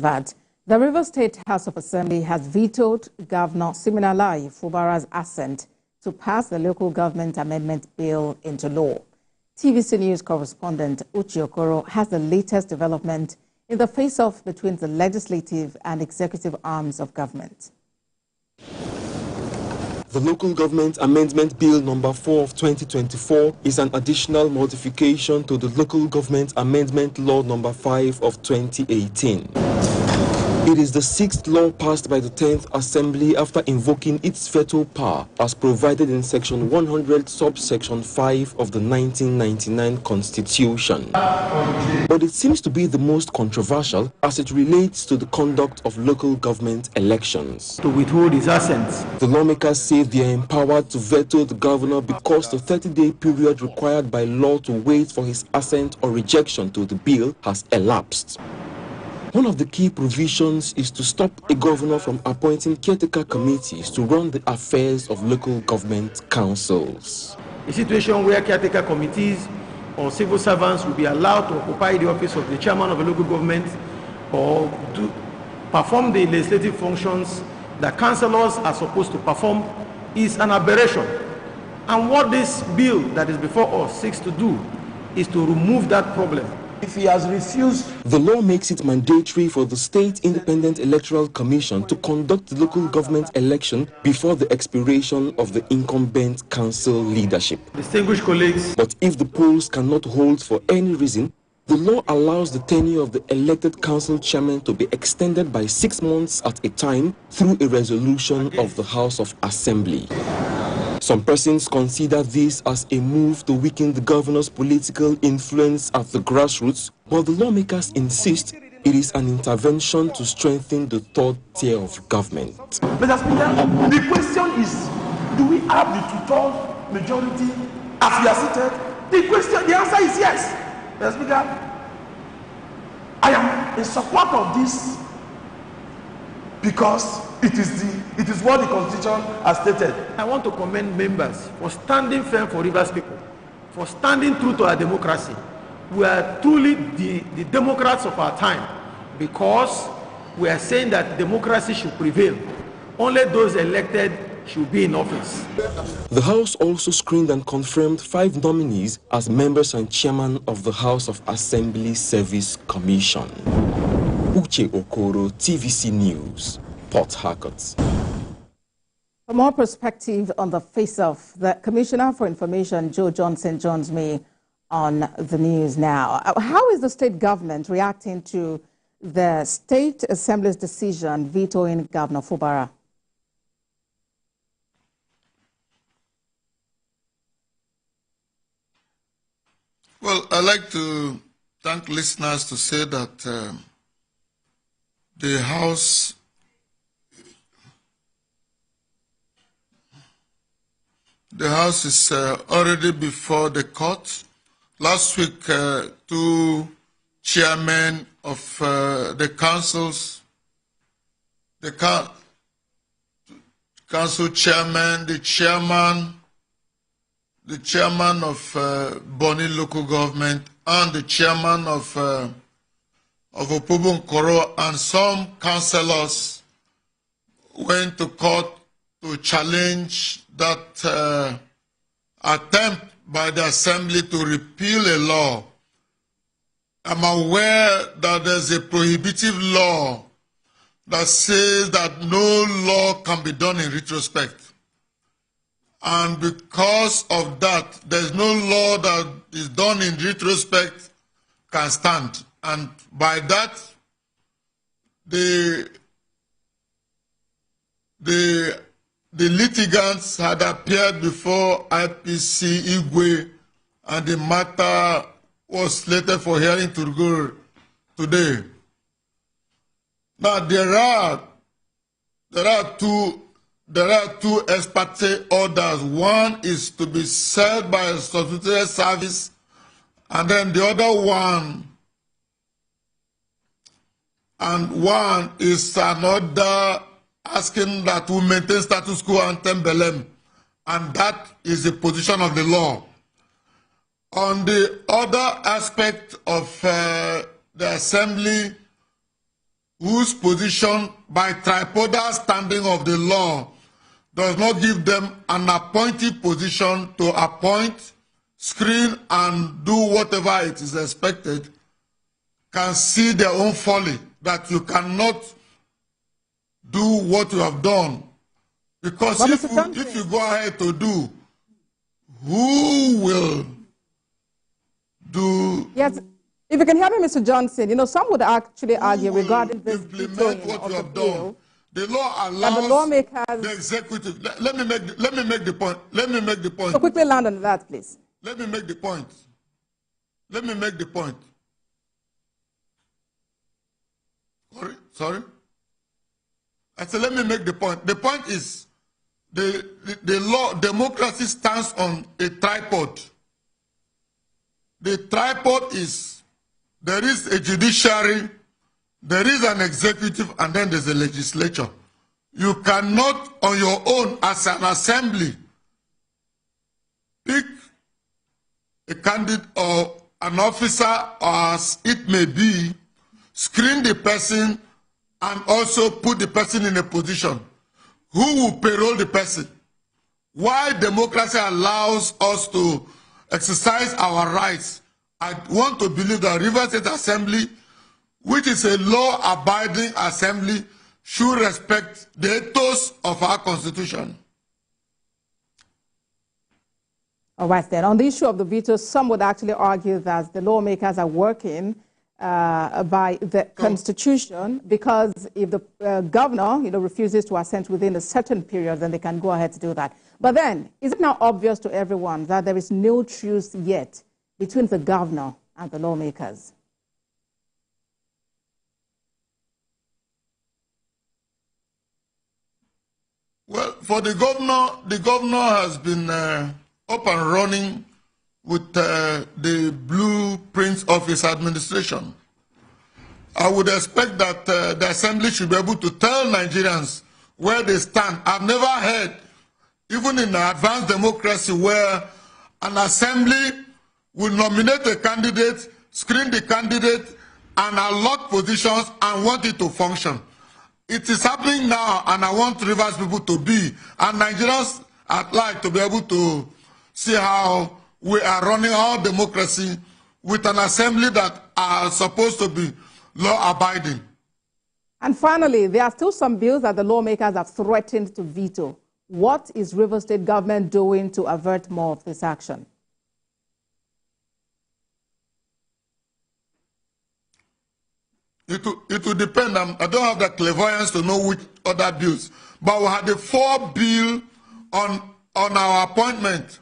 that the Rivers State House of Assembly has vetoed Governor Siminalayi Fubara's assent to pass the local government amendment bill into law. TVC News correspondent Uche Okoro has the latest development in the face-off between the legislative and executive arms of government. The Local Government Amendment Bill number 4 of 2024 is an additional modification to the Local Government Amendment Law number 5 of 2018. It is the sixth law passed by the 10th Assembly after invoking its veto power as provided in Section 100, subsection 5 of the 1999 Constitution. But it seems to be the most controversial as it relates to the conduct of local government elections. To withhold his assents. The lawmakers say they are empowered to veto the governor because the 30-day period required by law to wait for his assent or rejection to the bill has elapsed. One of the key provisions is to stop a governor from appointing caretaker committees to run the affairs of local government councils. A situation where caretaker committees or civil servants will be allowed to occupy the office of the chairman of a local government or to perform the legislative functions that councillors are supposed to perform is an aberration. And what this bill that is before us seeks to do is to remove that problem. If he has refused... The law makes it mandatory for the State Independent Electoral Commission to conduct the local government election before the expiration of the incumbent council leadership. Distinguished colleagues. But if the polls cannot hold for any reason, the law allows the tenure of the elected council chairman to be extended by 6 months at a time through a resolution of the House of Assembly. Some persons consider this as a move to weaken the governor's political influence at the grassroots, while the lawmakers insist it is an intervention to strengthen the third tier of government. Mr. Speaker, the question is, do we have the two-thirds majority as we are seated? The answer is yes. Mr. Speaker, I am in support of this because it is what the Constitution has stated. I want to commend members for standing firm for Rivers people, for standing true to our democracy. We are truly the Democrats of our time because we are saying that democracy should prevail. Only those elected should be in office. The House also screened and confirmed 5 nominees as members and chairman of the House of Assembly Service Commission. Uche Okoro, TVC News, Port Harcourt. For more perspective on the face-off, the Commissioner for Information, Joe Johnson, joins me on the news now. How is the state government reacting to the State Assembly's decision vetoing Governor Fubara? Well, I'd like to thank listeners to say that the House is already before the court. Last week, 2 chairmen of the councils, the council chairman, the chairman of Bonny local government, and the chairman of Opobon Koro, and some councillors went to court to challenge that attempt by the Assembly to repeal a law. I'm aware that there's a prohibitive law that says that no law can be done in retrospect. And because of that, there's no law that is done in retrospect can stand. And by that, the litigants had appeared before IPC Igwe, and the matter was slated for hearing to go today. Now there are two ex parte orders. One is to be served by a statutory service, and then the other one is an order asking that we maintain status quo ante bellum, and that is the position of the law. On the other aspect of the Assembly whose position by tripodal standing of the law does not give them an appointed position to appoint, screen, and do whatever it is expected, can see their own folly, that you cannot do what you have done. Because if you go ahead to do, who will do? Yes, if you can hear me, Mr. Johnson, you know, some would actually argue regarding this implement what you have done. The law allows the lawmakers, the executive. Let me make the point. Let me make the point. So quickly land on that, please. Let me make the point. Let me make the point. Sorry. I said, let me make the point. The point is, the law, democracy stands on a tripod. The tripod is, there is a judiciary, there is an executive, and then there's a legislature. You cannot, on your own, as an assembly, pick a candidate or an officer, or as it may be, screen the person, and also put the person in a position. Who will payroll the person? Why democracy allows us to exercise our rights? I want to believe that Rivers State Assembly, which is a law-abiding assembly, should respect the ethos of our Constitution. All right, then. On the issue of the veto, some would actually argue that the lawmakers are working by the Constitution, because if the governor, refuses to assent within a certain period, then they can go ahead to do that. But then, is it now obvious to everyone that there is no truce yet between the governor and the lawmakers? Well, for the governor has been up and running with the blueprints of his administration. I would expect that the assembly should be able to tell Nigerians where they stand. I've never heard, even in advanced democracy, where an assembly will nominate a candidate, screen the candidate, and allot positions and want it to function. It is happening now, and I want Rivers people to be, and Nigerians at large to be able to see how we are running our democracy with an assembly that are supposed to be law-abiding. And finally, there are still some bills that the lawmakers have threatened to veto. What is Rivers State government doing to avert more of this action? It will depend. I don't have the clairvoyance to know which other bills. But we had the 4 bill on our appointment.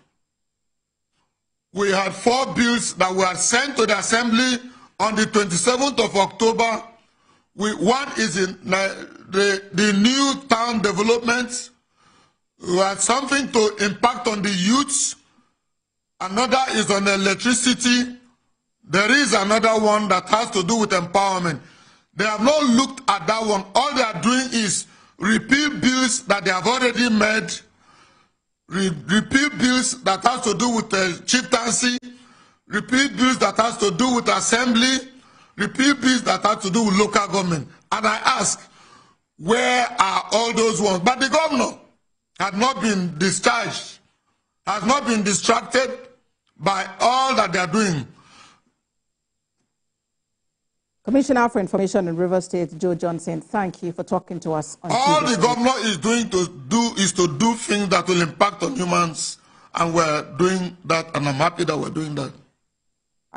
We had 4 bills that were sent to the assembly on the 27th of October. One is in the new town development. We had something to impact on the youths. Another is on electricity. There is another one that has to do with empowerment. They have not looked at that one. All they are doing is repeal bills that they have already made, repeal bills that has to do with chieftaincy, repeal bills that has to do with assembly, repeal bills that has to do with local government. And I ask, where are all those ones? But the governor had not been discharged, has not been distracted by all that they are doing. Commissioner for Information in Rivers State, Joe Johnson, thank you for talking to us on all TVC. The governor is doing is to do things that will impact on humans, and we're doing that, and I'm happy that we're doing that.